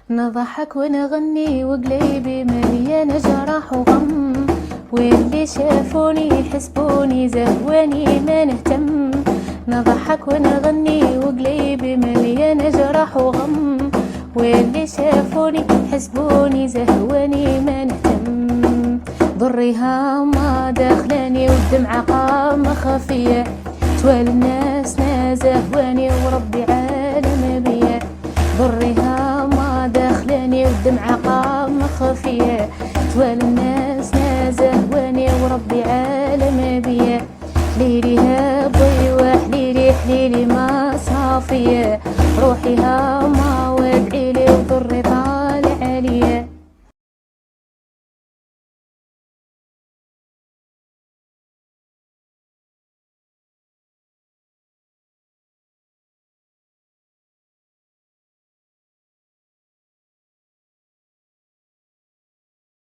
نضحك ونغني وقليبي مليان جرح وغم، واللي شافوني يحسبوني زهواني ما نهتم. نضحك ونغني وقليبي مليان جرح وغم، واللي شافوني يحسبوني زهواني ما نهتم. ضري هاما داخلاني والدمعة قامة خفية، توالي الناس زهواني وربي عالم بيا. ضري هاما داخلاني والدمعة قامة خفية، توالي الناس زهواني وربي عالم بيا. حليلي هابي وحليلي حليلي ما صافية، روحي هاما وادعيلي وضري